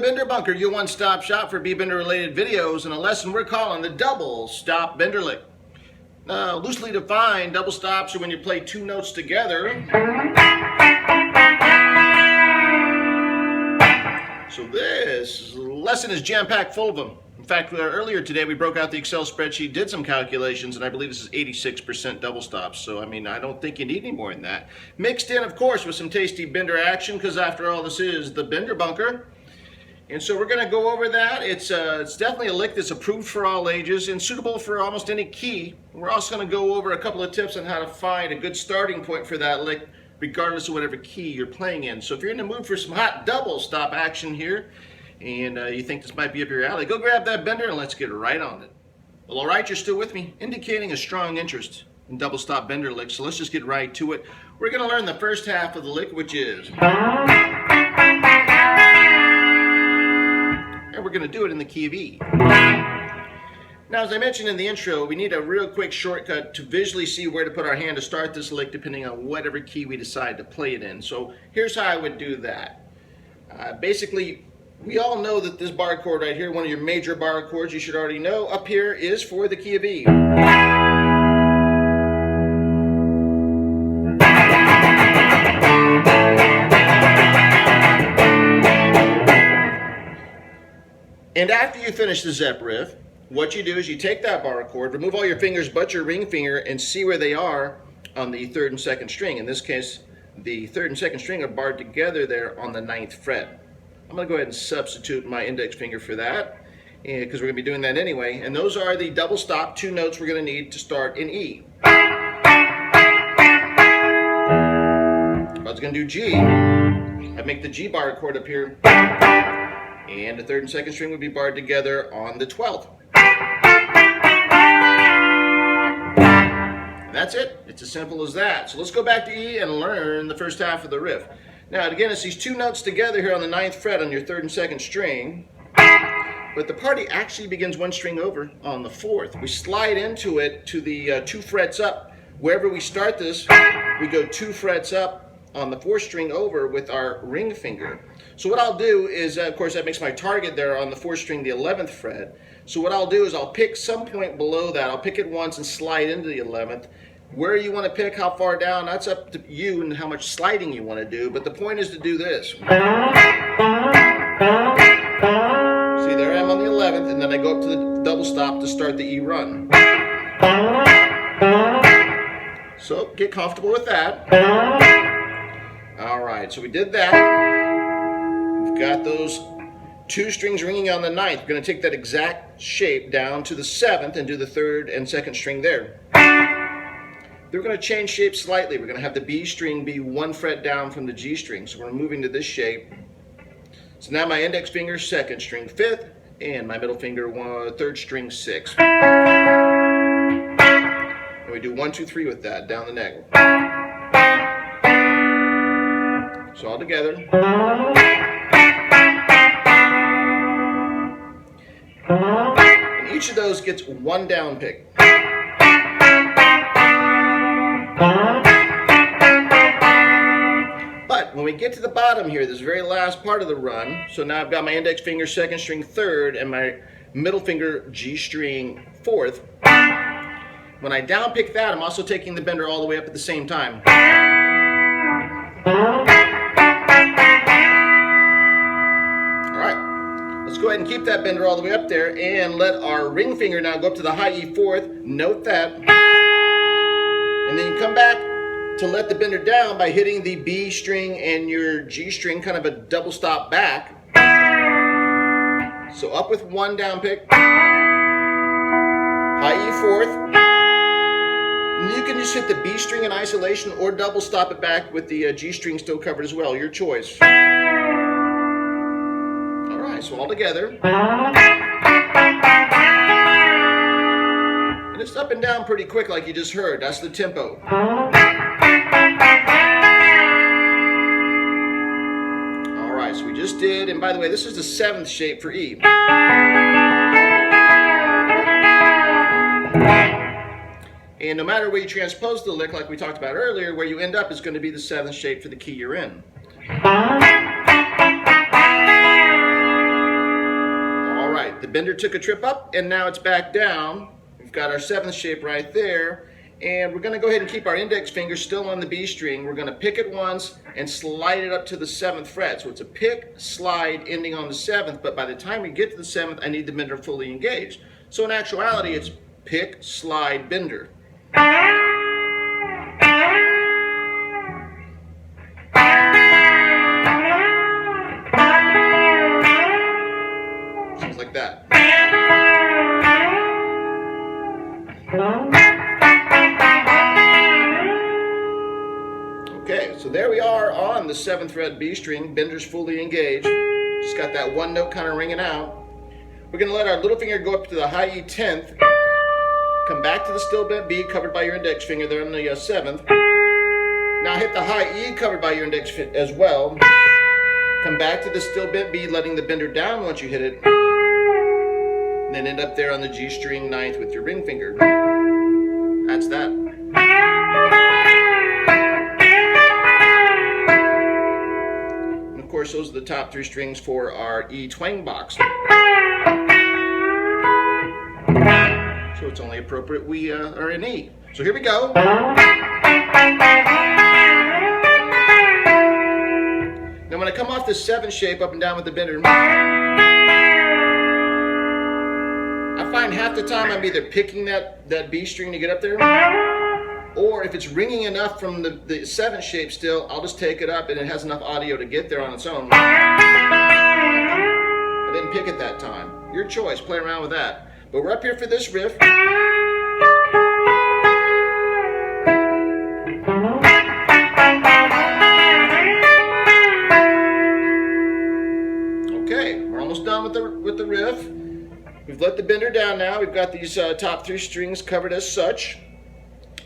Bender Bunker, your one-stop shop for B-Bender related videos and a lesson we're calling the double stop bender lick. Now, loosely defined, double stops are when you play two notes together. So this lesson is jam-packed full of them. In fact, earlier today we broke out the Excel spreadsheet, did some calculations, and I believe this is 86% double stops. So, I mean, I don't think you need any more than that. Mixed in, of course, with some tasty bender action, because after all, this is the Bender Bunker. And so we're going to go over that. It's definitely a lick that's approved for all ages and suitable for almost any key. We're also going to go over a couple of tips on how to find a good starting point for that lick, regardless of whatever key you're playing in. So if you're in the mood for some hot double stop action here, and you think this might be up your alley, go grab that bender and let's get right on it. Well, all right, you're still with me, indicating a strong interest in double stop bender licks. So let's just get right to it. We're going to learn the first half of the lick, which is... and we're going to do it in the key of E. Now, as I mentioned in the intro, we need a real quick shortcut to visually see where to put our hand to start this lick, depending on whatever key we decide to play it in. So here's how I would do that. Basically, we all know that this bar chord right here, one of your major bar chords you should already know, up here is for the key of E. And after you finish the Zepp riff, what you do is you take that bar chord, remove all your fingers but your ring finger, and see where they are on the third and second string. In this case, the third and second string are barred together there on the 9th fret. I'm going to go ahead and substitute my index finger for that, because we're going to be doing that anyway. And those are the double stop two notes we're going to need to start in E. I was going to do G. I'd make the G bar chord up here, and the third and second string would be barred together on the 12th. And that's it. It's as simple as that. So let's go back to E and learn the first half of the riff. Now, again, it's these two notes together here on the 9th fret on your third and second string, but the party actually begins one string over on the 4th. We slide into it to the 2 frets up. Wherever we start this, we go 2 frets up on the 4th string over with our ring finger. So what I'll do is, of course, that makes my target there on the 4th string, the 11th fret. So what I'll do is I'll pick some point below that. I'll pick it once and slide into the 11th. Where you want to pick, how far down, that's up to you and how much sliding you want to do. But the point is to do this. See, there I am on the 11th, and then I go up to the double stop to start the E run. So get comfortable with that. Alright, so we did that. We've got those 2 strings ringing on the 9th. We're going to take that exact shape down to the 7th and do the 3rd and 2nd string there. Then we're going to change shape slightly. We're going to have the B string be 1 fret down from the G string. So we're moving to this shape. So now my index finger, 2nd string 5th, and my middle finger, 3rd string 6th. And we do 1, 2, 3 with that, down the neck. So all together. And each of those gets 1 down pick. But when we get to the bottom here, this very last part of the run, so now I've got my index finger 2nd string 3rd and my middle finger G string 4th. When I down pick that, I'm also taking the bender all the way up at the same time. Let's go ahead and keep that bender all the way up there and let our ring finger now go up to the high E 4th. Note that. And then you come back to let the bender down by hitting the B string and your G string, kind of a double stop back. So up with 1 down pick. High E 4th. And you can just hit the B string in isolation or double stop it back with the G string still covered as well. Your choice. So all together, and it's up and down pretty quick like you just heard. That's the tempo. Alright, so we just did, and by the way, this is the 7th shape for E. And no matter where you transpose the lick, like we talked about earlier, where you end up is going to be the 7th shape for the key you're in. the bender took a trip up and now it's back down. We've got our 7th shape right there. And we're going to go ahead and keep our index finger still on the B string. We're going to pick it once and slide it up to the 7th fret. So it's a pick, slide, ending on the 7th, but by the time we get to the 7th, I need the bender fully engaged. So in actuality, it's pick, slide, bender. Sounds like that. Okay, so there we are on the 7th fret B string, bender's fully engaged. Just got that one note kind of ringing out. We're going to let our little finger go up to the high E 10th, come back to the still bent B covered by your index finger there on the 7th. Now hit the high E covered by your index as well. Come back to the still bent B, letting the bender down once you hit it. And then end up there on the G string 9th with your ring finger. That's that. Of course, those are the top 3 strings for our E twang box. So it's only appropriate we are in E. So here we go. Now when I come off this 7th shape up and down with the bender, I find half the time I'm either picking that B string to get up there, or if it's ringing enough from the 7th shape still, I'll just take it up and it has enough audio to get there on its own. I didn't pick it that time. Your choice, play around with that. But we're up here for this riff. Okay, we're almost done with the riff. We've let the bender down now. We've got these top 3 strings covered as such.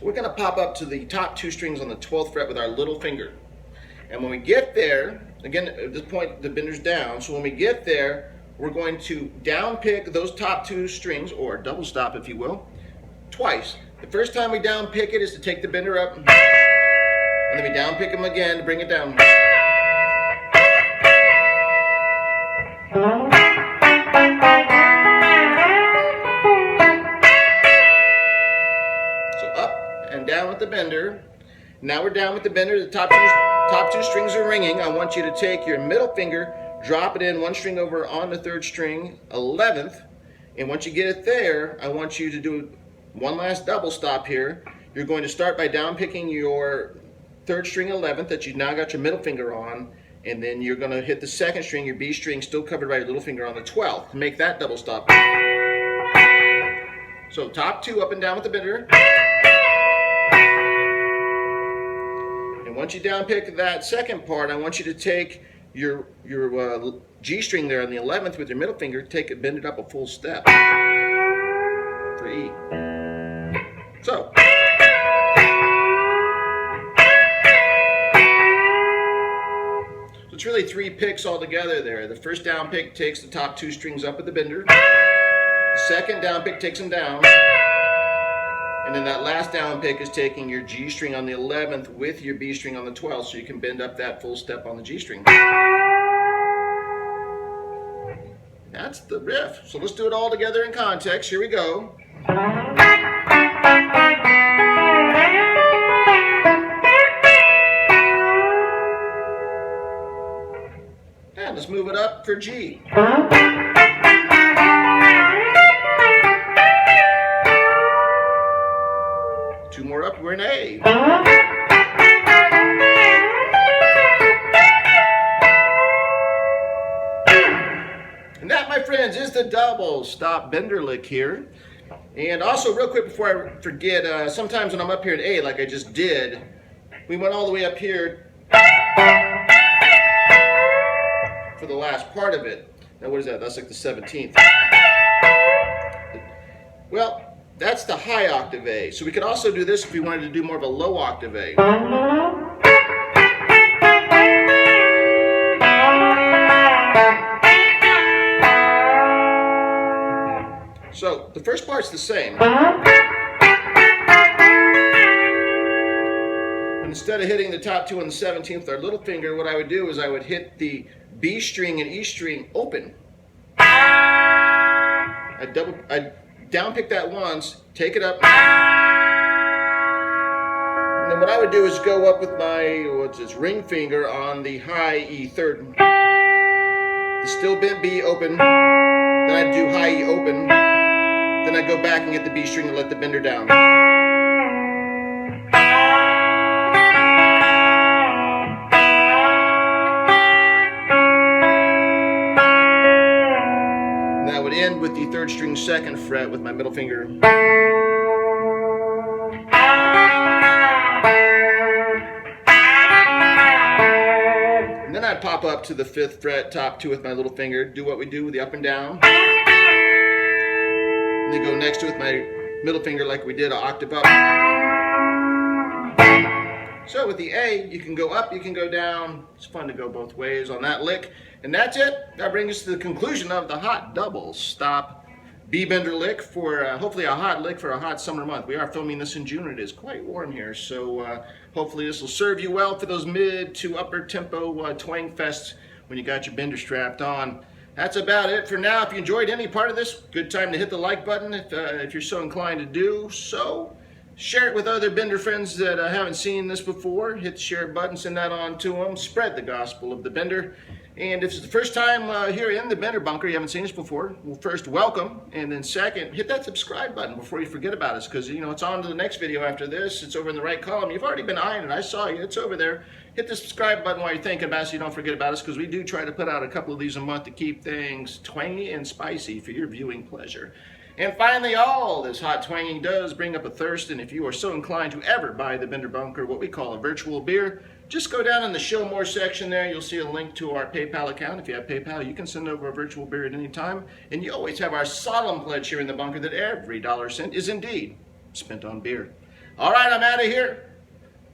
We're going to pop up to the top 2 strings on the 12th fret with our little finger. And when we get there, again, at this point the bender's down, so when we get there, we're going to down pick those top 2 strings, or double stop if you will, twice. The first time we down pick it is to take the bender up, and then we down pick them again to bring it down. Down with the bender. Now we're down with the bender. The top two strings are ringing. I want you to take your middle finger, drop it in 1 string over on the 3rd string, 11th, and once you get it there, I want you to do one last double stop here. You're going to start by down picking your 3rd string 11th that you've now got your middle finger on, and then you're going to hit the 2nd string, your B string, still covered by your little finger on the 12th to make that double stop. So top 2 up and down with the bender. Once you down pick that 2nd part, I want you to take your G string there on the 11th with your middle finger, take it, bend it up a full step for E. So. It's really 3 picks all together there. The first down pick takes the top 2 strings up with the bender. The 2nd down pick takes them down. And then that last down pick is taking your G string on the 11th with your B string on the 12th, so you can bend up that full step on the G string. That's the riff. So let's do it all together in context. Here we go. And let's move it up for G. Two more up, we're in A. And that, my friends, is the double stop bender lick here. And also, real quick before I forget, sometimes when I'm up here at A, like I just did, we went all the way up here for the last part of it. Now what is that? That's like the 17th. Well, that's the high octave A. So we could also do this if we wanted to do more of a low octave A. So the first part's the same. Instead of hitting the top 2 on the 17th with our little finger, what I would do is I would hit the B string and E string open. I down pick that once, take it up, and then what I would do is go up with my ring finger on the high E third, the still bent B open, then I'd do high E open, then I'd go back and get the B string and let the bender down. And that would end with the third string second fret with my middle finger. And then I'd pop up to the 5th fret, top 2 with my little finger, do what we do with the up and down. And then go next to it with my middle finger like we did, an octave up. So with the A, you can go up, you can go down. It's fun to go both ways on that lick. And that's it. That brings us to the conclusion of the hot double stop B bender lick for hopefully a hot lick for a hot summer month. We are filming this in June. It is quite warm here, so hopefully this will serve you well for those mid to upper tempo twang fests when you got your bender strapped on. That's about it for now. If you enjoyed any part of this, good time to hit the like button if you're so inclined to do so. Share it with other bender friends that haven't seen this before. Hit the share button, send that on to them. Spread the gospel of the bender. And if it's the first time here in the Bender Bunker, you haven't seen us before, well, first, welcome. And then second, hit that subscribe button before you forget about us, because, you know, it's on to the next video after this. It's over in the right column. You've already been eyeing it. I saw you. It's over there. Hit the subscribe button while you're thinking about it so you don't forget about us, because we do try to put out a couple of these a month to keep things twangy and spicy for your viewing pleasure. And finally, all this hot twanging does bring up a thirst, and if you are so inclined to ever buy the Bender Bunker, what we call a virtual beer, just go down in the Show More section there. You'll see a link to our PayPal account. If you have PayPal, you can send over a virtual beer at any time. And you always have our solemn pledge here in the bunker that every dollar cent is indeed spent on beer. All right, I'm out of here.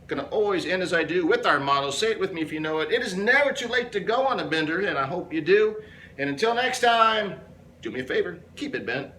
Gonna always end as I do with our motto. Say it with me if you know it. It is never too late to go on a bender, and I hope you do. And until next time, do me a favor, keep it bent.